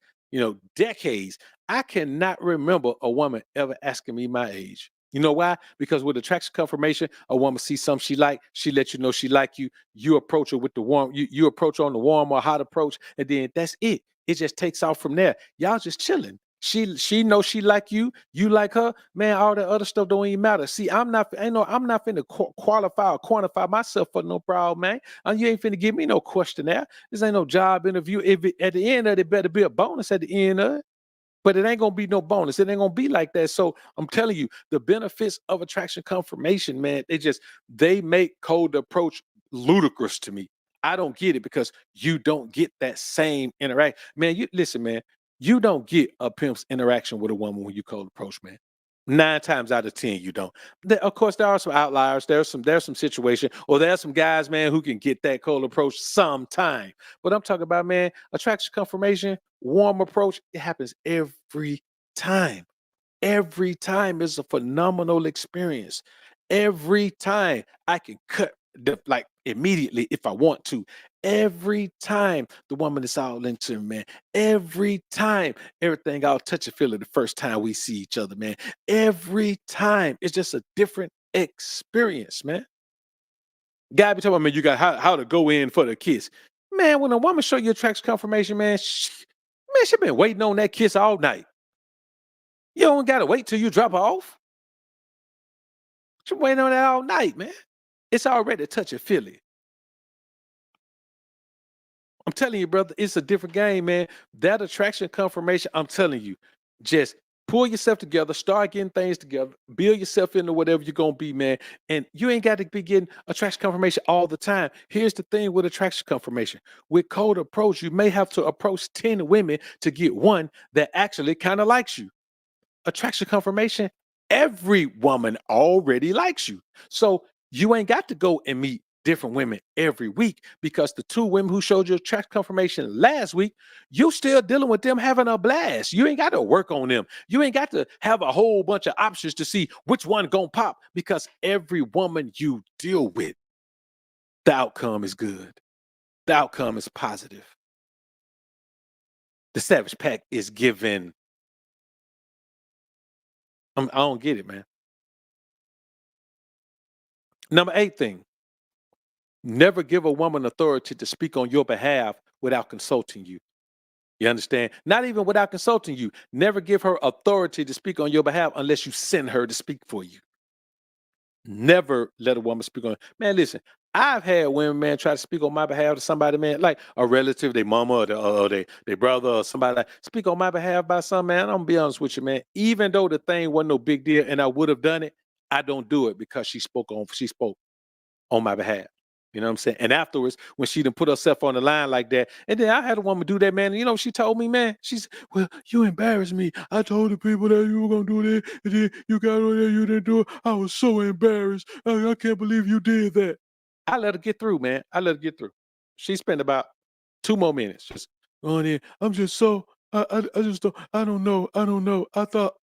decades. I cannot remember a woman ever asking me my age. You know why? Because with attraction confirmation, a woman sees something she like, she lets you know she like you. You approach her with the warm, you approach her on the warm or hot approach, and then that's it. It just takes off from there. Y'all just chilling. She knows she like you like her, man. All the other stuff don't even matter. See, I'm not finna qualify or quantify myself for no problem, man. You ain't finna give me no questionnaire. This ain't no job interview. At the end of it, better be a bonus at the end of it. But it ain't gonna be no bonus. It ain't gonna be like that. So I'm telling you, the benefits of attraction confirmation, man, they make cold approach ludicrous to me. I don't get it because you don't get that same interact. Man, you listen, man, you don't get a pimp's interaction with a woman when you cold approach, man. 9 times out of 10, you don't. Of course, there are some outliers. There's some situation, or there's some guys, man, who can get that cold approach sometime. But I'm talking about, man, attraction confirmation, warm approach. It happens every time. Every time is a phenomenal experience. Every time I can cut like immediately if I want to. Every time the woman is all into me, man. Every time everything I'll touch and feel it the first time we see each other, man. Every time it's just a different experience, man. Guy be talking about, man, you got how to go in for the kiss. Man, when a woman show you attraction confirmation, man, she been waiting on that kiss all night. You don't gotta wait till you drop her off. She waiting on that all night, man. It's already touch and feel it. I'm telling you, brother, it's a different game, man. That attraction confirmation, I'm telling you, just pull yourself together, start getting things together, build yourself into whatever you're gonna be, man. And you ain't got to be getting attraction confirmation all the time. Here's the thing with attraction confirmation. With cold approach, you may have to approach 10 women to get one that actually kind of likes you. Attraction confirmation, every woman already likes you. So you ain't got to go and meet different women every week because the 2 women who showed you attraction confirmation last week, you still dealing with them having a blast. You ain't got to work on them. You ain't got to have a whole bunch of options to see which one gonna pop because every woman you deal with, the outcome is good. The outcome is positive. The Savage Pack is given. I don't get it, man. Number 8 thing. Never give a woman authority to speak on your behalf without consulting you. You understand? Not even without consulting you. Never give her authority to speak on your behalf unless you send her to speak for you. Never let a woman speak on. Man, listen, I've had women, man, try to speak on my behalf to somebody, man, like a relative, their mama or their brother or somebody like speak on my behalf by some man. I'm gonna be honest with you, man. Even though the thing wasn't no big deal and I would have done it, I don't do it because she spoke on my behalf. You know what I'm saying? And afterwards, when she done put herself on the line like that, and then I had a woman do that, man. And you know, what she told me, man, she's, well, you embarrassed me. I told the people that you were gonna do that, and then you got on there, you didn't do it. I was so embarrassed. I can't believe you did that. I let her get through, man. I let her get through. She spent about 2 more minutes. Just going in. I'm just so I just don't know. I thought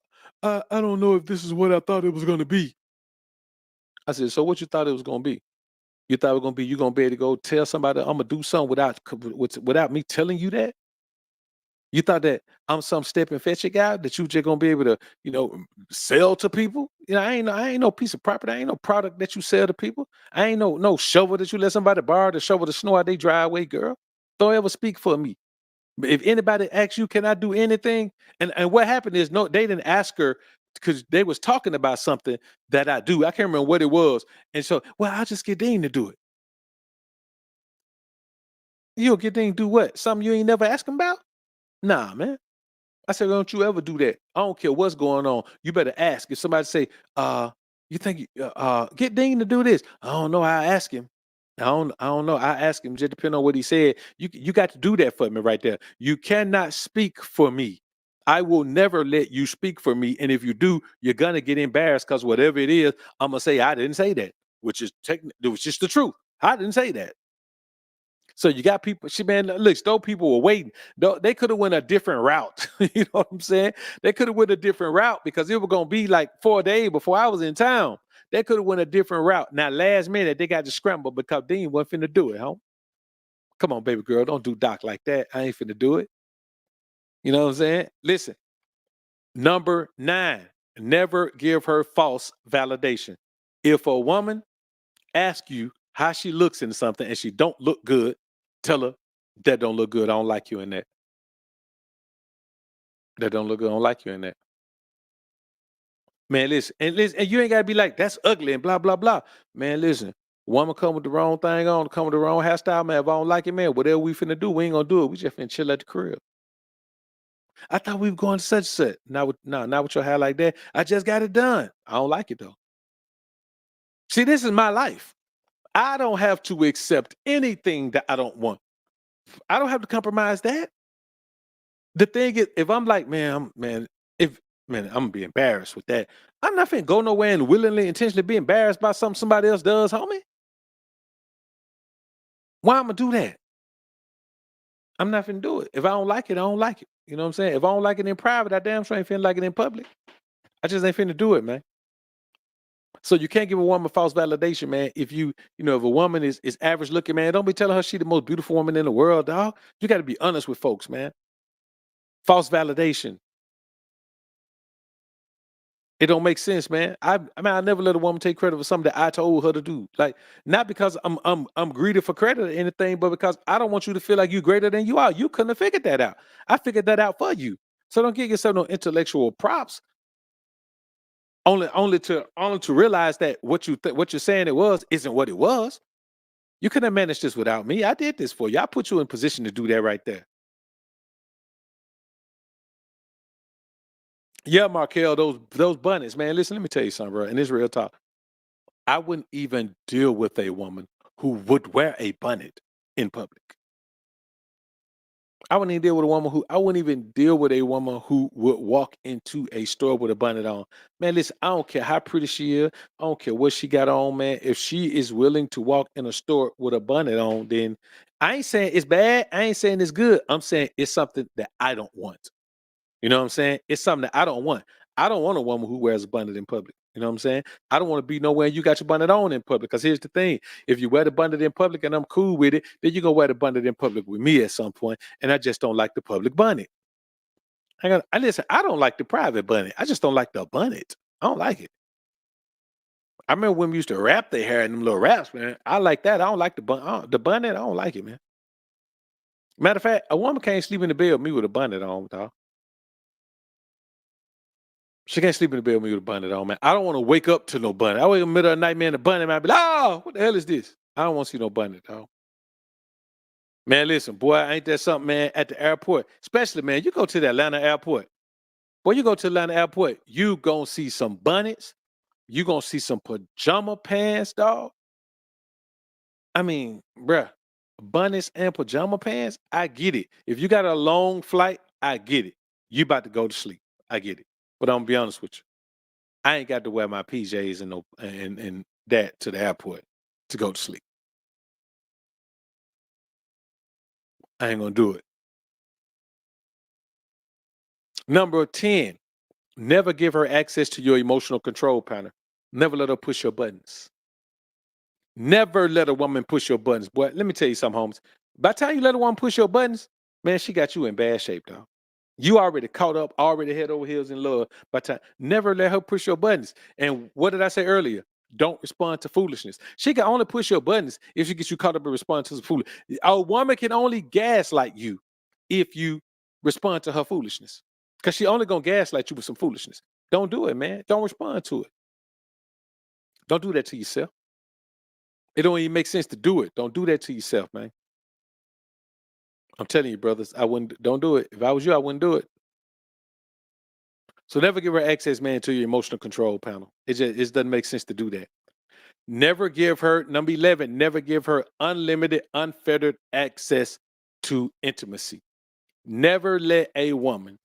I don't know if this is what I thought it was gonna be. I said, so what you thought it was gonna be? You thought it was gonna be you gonna be able to go tell somebody I'm gonna do something without me telling you that? You thought that I'm some step and fetch it guy that you just gonna be able to, sell to people? I ain't no piece of property. I ain't no product that you sell to people. I ain't no shovel that you let somebody borrow to shovel the snow out their driveway, girl. Don't ever speak for me. But if anybody asks you, can I do anything? And what happened is no, they didn't ask her because they was talking about something that I do. I can't remember what it was. And so, well, I'll just get Dean to do it. You'll get Dean to do what? Something you ain't never asked him about? Nah, man. I said, "Don't you ever do that. I don't care what's going on. You better ask." If somebody say, you think get Dean to do this. I don't know. I ask him. I don't know. I ask him, just depending on what he said. You got to do that for me right there. You cannot speak for me. I will never let you speak for me. And if you do, you're gonna get embarrassed because whatever it is, I'm gonna say I didn't say that, which is the truth. I didn't say that. So you got people, man, look, those people were waiting. They could have went a different route. You know what I'm saying? They could have went a different route because it was gonna be like 4 days before I was in town. They could have went a different route. Now, last minute, they got to scramble because Dean wasn't finna do it, huh? Come on, baby girl, don't do Doc like that. I ain't finna do it. You know what I'm saying? Listen, number 9, never give her false validation. If a woman asks you how she looks in something and she don't look good, tell her that don't look good. I don't like you in that. That don't look good. I don't like you in that. Man, listen, and you ain't gotta be like, that's ugly and blah, blah, blah. Man, listen, woman come with the wrong thing on, come with the wrong hairstyle, man. If I don't like it, man, whatever we finna do, we ain't gonna do it. We just finna chill at the crib. I thought we were going to such and such. Not with your hair like that. I just got it done. I don't like it though. See, this is my life. I don't have to accept anything that I don't want. I don't have to compromise that. The thing is, if I'm like, if man, I'm gonna be embarrassed with that. I'm not finna go nowhere and willingly, intentionally be embarrassed by something somebody else does, homie. Why I'm gonna do that? I'm not finna do it. If I don't like it, I don't like it. You know what I'm saying? If I don't like it in private, I damn sure ain't finna like it in public. I just ain't finna do it, man. So you can't give a woman false validation, man. If a woman is average looking, man, don't be telling her she the most beautiful woman in the world, dog. You got to be honest with folks, man. False validation. It don't make sense, man. I never let a woman take credit for something that I told her to do. Like, not because I'm greedy for credit or anything, but because I don't want you to feel like you're greater than you are. You couldn't have figured that out. I figured that out for you. So don't give yourself no intellectual props. Only to realize that what you're saying it was isn't what it was. You couldn't have managed this without me. I did this for you. I put you in position to do that right there. Yeah, Markel, those bunnies, man. Listen, let me tell you something, bro. And this real talk. I wouldn't even deal with a woman who would wear a bonnet in public. I wouldn't even deal with a woman who would walk into a store with a bonnet on. Man, listen, I don't care how pretty she is. I don't care what she got on, man. If she is willing to walk in a store with a bonnet on, then I ain't saying it's bad. I ain't saying it's good. I'm saying it's something that I don't want. You know what I'm saying? It's something that I don't want. I don't want a woman who wears a bonnet in public. You know what I'm saying? I don't want to be nowhere you got your bonnet on in public. Because here's the thing: if you wear the bonnet in public and I'm cool with it, then you're gonna wear the bonnet in public with me at some point. And I just don't like the public bonnet. I listen. I don't like the private bonnet. I just don't like the bonnet. I don't like it. I remember when we used to wrap their hair in them little wraps, man. I like that. I don't like the bonnet. I don't like it, man. Matter of fact, a woman can't sleep in the bed with me with a bonnet on, dog. She can't sleep in the bed with me with a bonnet on, man. I don't want to wake up to no bonnet. I wake up in the middle of the night, man, the bonnet might be like, oh, what the hell is this? I don't want to see no bonnet, dog. Man, listen, boy, ain't that something, man, at the airport. Especially, man, you go to the Atlanta airport. Boy, you go to Atlanta airport, you gonna see some bonnets. You gonna see some pajama pants, dog. I mean, bruh, bonnets and pajama pants, I get it. If you got a long flight, I get it. You about to go to sleep. I get it. But I'm gonna be honest with you. I ain't got to wear my PJs and no and that to the airport to go to sleep. I ain't gonna do it. Number 10, never give her access to your emotional control panel. Never let her push your buttons. Never let a woman push your buttons. Boy, let me tell you something, Holmes. By the time you let a woman push your buttons, man, she got you in bad shape, dog. You already caught up, already head over heels in love. By the time, never let her push your buttons. And what did I say earlier? Don't respond to foolishness. She can only push your buttons if she gets you caught up and respond to the foolish. A woman can only gaslight you if you respond to her foolishness. Because she only gonna gaslight you with some foolishness. Don't do it, man. Don't respond to it. Don't do that to yourself. It don't even make sense to do it. Don't do that to yourself, man. I'm telling you, brothers, I wouldn't. Don't do it. If I was you, I wouldn't do it. So never give her access, man, to your emotional control panel. It doesn't make sense to do that. Never give her, number 11, never give her unlimited, unfettered access to intimacy. Never let a woman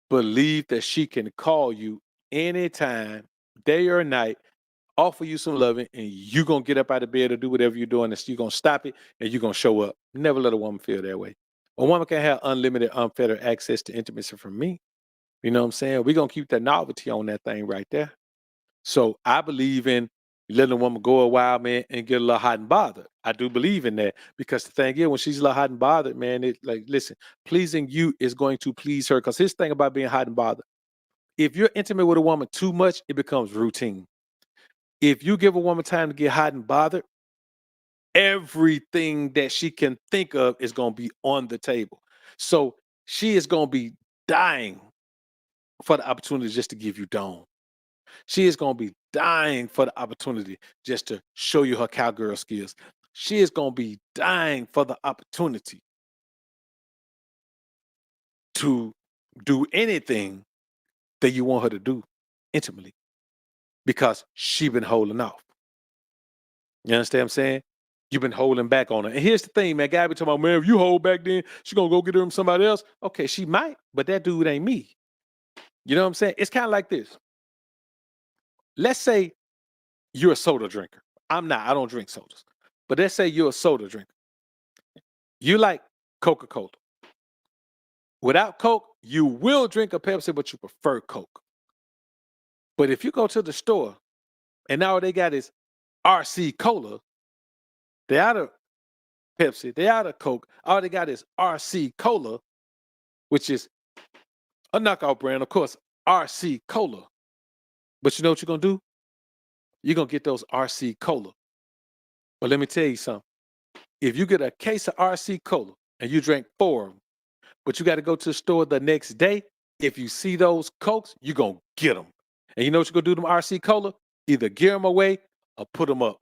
believe that she can call you anytime, day or night, offer you some loving, and you're going to get up out of bed or do whatever you're doing, and you're going to stop it, and you're going to show up. Never let a woman feel that way. A woman can have unlimited, unfettered access to intimacy from me. You know what I'm saying? We're going to keep that novelty on that thing right there. So I believe in letting a woman go a while, man, and get a little hot and bothered. I do believe in that because the thing is, when she's a little hot and bothered, man, it like, listen, pleasing you is going to please her. Because his thing about being hot and bothered, if you're intimate with a woman too much, it becomes routine. If you give a woman time to get hot and bothered, everything that she can think of is going to be on the table. So she is going to be dying for the opportunity just to give you dome. She is going to be dying for the opportunity just to show you her cowgirl skills. She is going to be dying for the opportunity to do anything that you want her to do intimately because she been holding off. You understand what I'm saying? You've been holding back on her. And here's the thing, man. Guy be talking about, man, if you hold back, then she gonna go get her from somebody else. Okay, she might, but that dude ain't me. You know what I'm saying? It's kind of like this. Let's say you're a soda drinker. I'm not. I don't drink sodas. But let's say you're a soda drinker. You like Coca-Cola. Without Coke, you will drink a Pepsi, but you prefer Coke. But if you go to the store and now they got is RC Cola, they out of Pepsi, they out of Coke. All they got is RC Cola, which is a knockout brand, of course, RC Cola. But you know what you're gonna do? You're gonna get those RC Cola. But let me tell you something. If you get a case of RC Cola and you drink 4 of them, but you got to go to the store the next day, if you see those Cokes, you're gonna get them. And you know what you're gonna do to them RC Cola? Either give them away or put them up.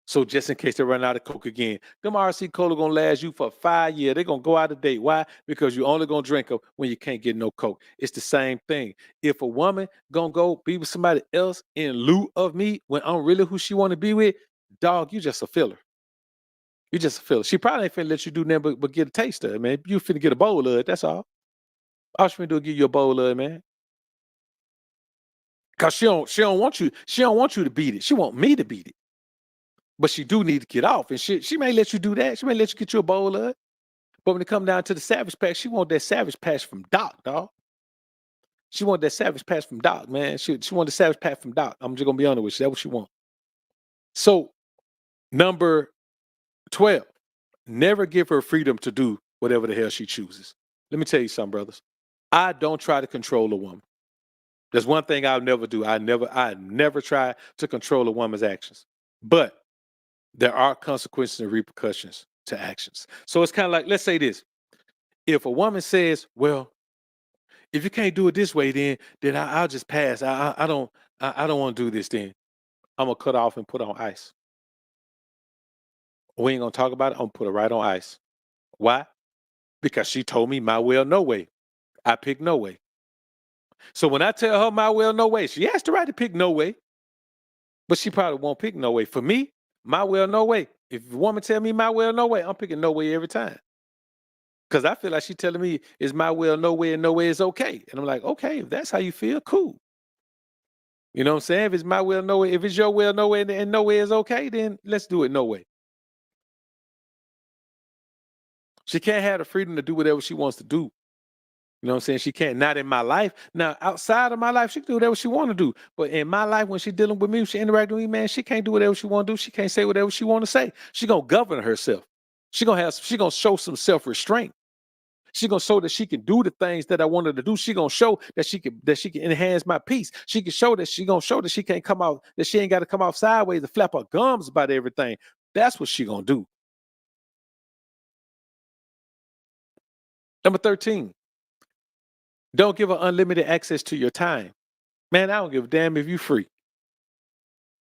So just in case they run out of Coke again, them RC Cola gonna last you for 5 years. They're gonna go out of date. Why? Because you're only gonna drink them when you can't get no Coke. It's the same thing. If a woman gonna go be with somebody else in lieu of me when I'm really who she want to be with, dog, you just a filler. You just a filler. She probably ain't finna let you do nothing but get a taste of it, man. You finna get a bowl of it. That's all. All she finna do is give you a bowl of it, man. Cause she don't want you. She don't want you to beat it. She want me to beat it. But she do need to get off. And she may let you do that. She may let you get you a bowl of it. But when it come down to the Savage Pack, she want that Savage Patch from Doc, dog. She want that Savage Patch from Doc, man. She want the Savage Pack from Doc. I'm just gonna be honest with you. That's what she want. So number 12, never give her freedom to do whatever the hell she chooses. Let me tell you something, brothers. I don't try to control a woman. There's one thing I'll never do. I never try to control a woman's actions. But there are consequences and repercussions to actions. So it's kind of like, let's say this. If a woman says, well, if you can't do it this way, then I'll just pass. I don't want to do this then. I'm gonna cut off and put on ice. We ain't gonna talk about it. I'm gonna put it right on ice. Why? Because she told me my way or no way. I picked no way. So when I tell her my way or no way, she has the right to pick no way, but she probably won't pick no way. For me, my way or no way. If a woman tell me my way or no way, I'm picking no way every time. Cause I feel like she telling me it's my way or no way, and no way is okay. And I'm like, okay, if that's how you feel, cool. You know what I'm saying? If it's my way or no way, if it's your way or no way, and no way is okay, then let's do it no way. She can't have the freedom to do whatever she wants to do. You know what I'm saying? She can't. Not in my life. Now, outside of my life, she can do whatever she want to do. But in my life, when she's dealing with me, when she interacting with me, man, she can't do whatever she want to do. She can't say whatever she want to say. She gonna govern herself. She gonna show some self-restraint. She gonna show that she can do the things that I want her to do. She gonna show that she can enhance my peace. She can show that she gonna show that she can't come out, that she ain't got to come out sideways to flap her gums about everything. That's what she gonna do. Number 13, don't give her unlimited access to your time. Man, I don't give a damn if you free.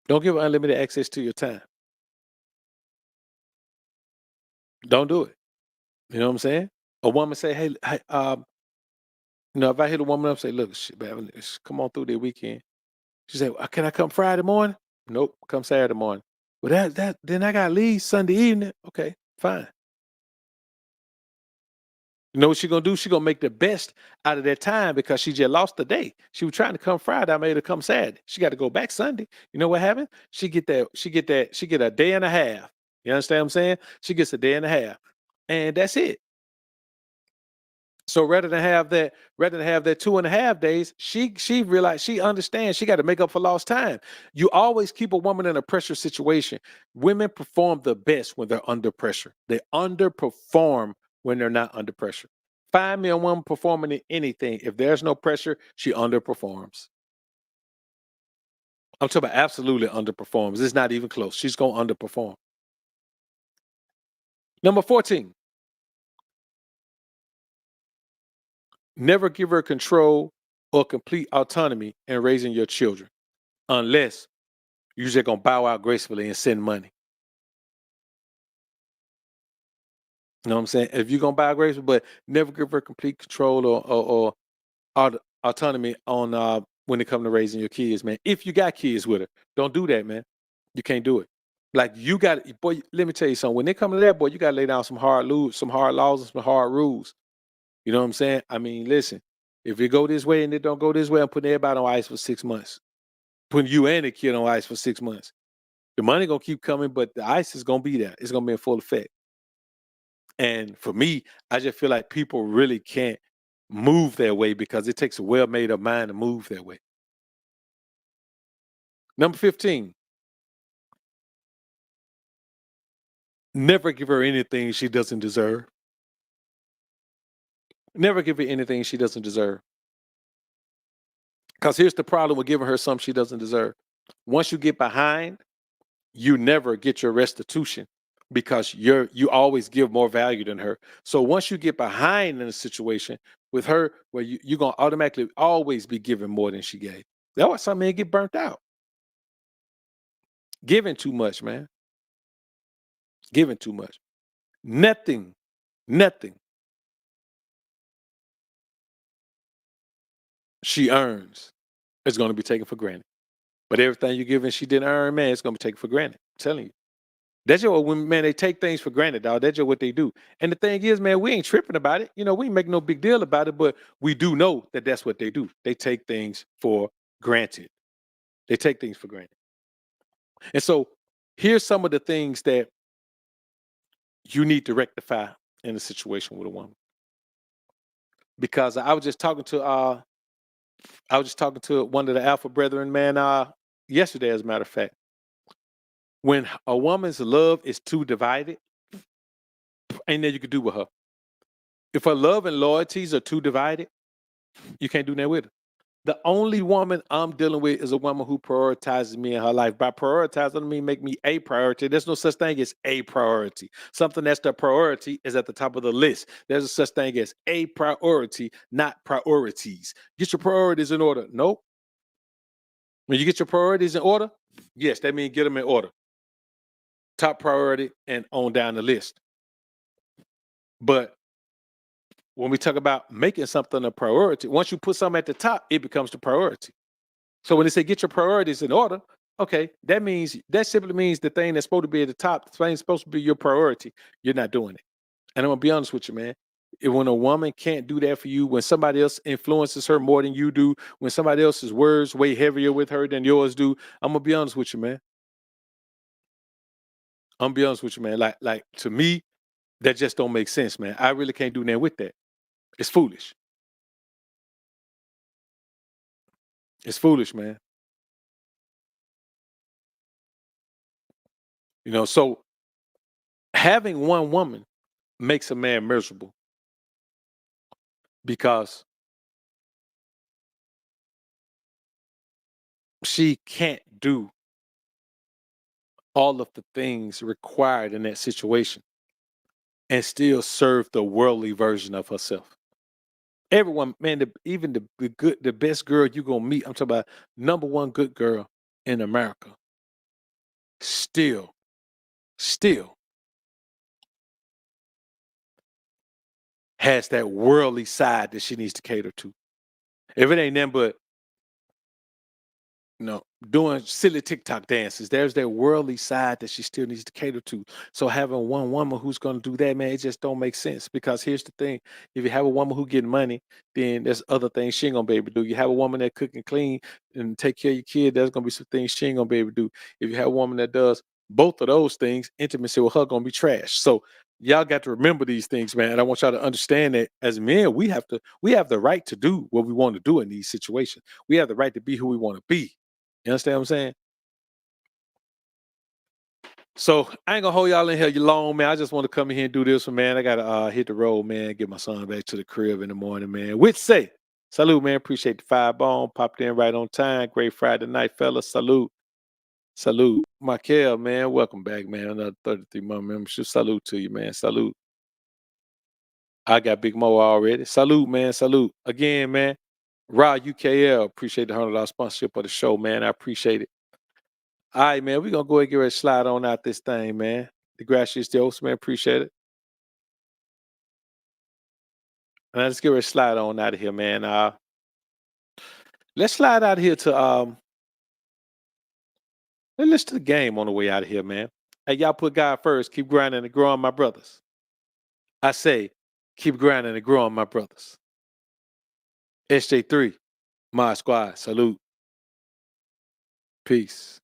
Don't give her unlimited access to your time. Don't do it. You know what I'm saying? A woman say, hey, if I hit a woman up, say, look, shit, man, come on through the weekend. She said, can I come Friday morning? Nope, come Saturday morning. Well, then I got to leave Sunday evening. Okay, fine. You know what she gonna do? She gonna make the best out of that time because she just lost the day. She was trying to come Friday. I made her come Saturday. She got to go back Sunday. You know what happened? She get a day and a half. You understand what I'm saying? She gets a day and a half. And that's it. So rather than have that 2.5 days, she realized, she understands she got to make up for lost time. You always keep a woman in a pressure situation. Women perform the best when they're under pressure. They underperform when they're not under pressure. Find me a woman performing in anything. If there's no pressure, she underperforms. I'm talking about absolutely underperforms. It's not even close. She's gonna underperform. Number 14, never give her control or complete autonomy in raising your children unless you're just gonna bow out gracefully and send money. You know what I'm saying? If you're gonna bow out gracefully, but never give her complete control or autonomy on when it comes to raising your kids, man. If you got kids with her, don't do that, man. You can't do it. Like you got, boy. Let me tell you something. When it comes to that, boy, you got to lay down some hard laws, and some hard rules. You know what I'm saying? I mean, listen. If it go this way and it don't go this way, I'm putting everybody on ice for 6 months. Putting you and the kid on ice for 6 months. The money gonna keep coming, but the ice is gonna be there. It's gonna be in full effect. And for me, I just feel like people really can't move that way because it takes a well made up mind to move that way. Number 15, never give her anything she doesn't deserve. Never give her anything she doesn't deserve. Because here's the problem with giving her something she doesn't deserve. Once you get behind, you never get your restitution because you always give more value than her. So once you get behind in a situation with her where you're gonna automatically always be giving more than she gave. That's why some men get burnt out. Giving too much, man. Giving too much. Nothing, nothing she earns is gonna be taken for granted. But everything you give and she didn't earn, man, it's gonna be taken for granted. I'm telling you. That's just what women, man, they take things for granted, dog. That's just what they do. And the thing is, man, we ain't tripping about it. We ain't make no big deal about it, but we do know that that's what they do. They take things for granted. They take things for granted. And so here's some of the things that you need to rectify in a situation with a woman. Because I was just talking to one of the Alpha Brethren, man, yesterday, as a matter of fact. When a woman's love is too divided, ain't nothing you can do with her. If her love and loyalties are too divided, you can't do that with her. The only woman I'm dealing with is a woman who prioritizes me in her life. By prioritizing, I don't mean make me a priority. There's no such thing as a priority. Something that's the priority is at the top of the list. There's a such thing as a priority, not priorities. Get your priorities in order. Nope. When you get your priorities in order, yes, that means get them in order. Top priority and on down the list. But when we talk about making something a priority, once you put something at the top, it becomes the priority. So when they say get your priorities in order, okay, that simply means the thing that's supposed to be at the top, the thing that's supposed to be your priority, you're not doing it. And I'm gonna be honest with you, man. When a woman can't do that for you, when somebody else influences her more than you do, when somebody else's words weigh heavier with her than yours do, I'm gonna be honest with you, man. I'm gonna be honest with you, man. Like to me, That just don't make sense, man. I really can't do nothing with that. It's foolish. It's foolish, man. You know, so having one woman makes a man miserable because she can't do all of the things required in that situation and still serve the worldly version of herself. Everyone, man, even the best girl you gonna meet, I'm talking about number one good girl in America, still, still has that worldly side that she needs to cater to. If it ain't nothing but doing silly TikTok dances. There's that worldly side that she still needs to cater to. So having one woman who's going to do that, man, it just don't make sense. Because here's the thing: if you have a woman who getting money, then there's other things she ain't gonna be able to do. You have a woman that cook and clean and take care of your kid. There's gonna be some things she ain't gonna be able to do. If you have a woman that does both of those things, intimacy with her gonna be trash. So y'all got to remember these things, man. And I want y'all to understand that as men, we have the right to do what we want to do in these situations. We have the right to be who we want to be. You understand what I'm saying? So I ain't gonna hold y'all in here you long, man. I just want to come in here and do this one, man. I gotta hit the road, man. Get my son back to the crib in the morning, man. Which say, salute, man. Appreciate the 5 bone. Popped in right on time. Great Friday night, fellas. Salute, salute. Michael, man. Welcome back, man. Another 33-month membership. Salute to you, man. Salute. I got Big Mo already. Salute, man. Salute again, man. Rod UKL. Appreciate the $100 sponsorship of the show, man. I appreciate it. All right, man. We're gonna go ahead and get ready to slide on out this thing, man. The gracious Dios, man. Appreciate it. And let's get ready to slide on out of here, man. Let's slide out of here to let's listen to the game on the way out of here, man. Hey, y'all put God first. Keep grinding and growing, my brothers. I say, keep grinding and growing, my brothers. SJ3, my squad. Salute. Peace.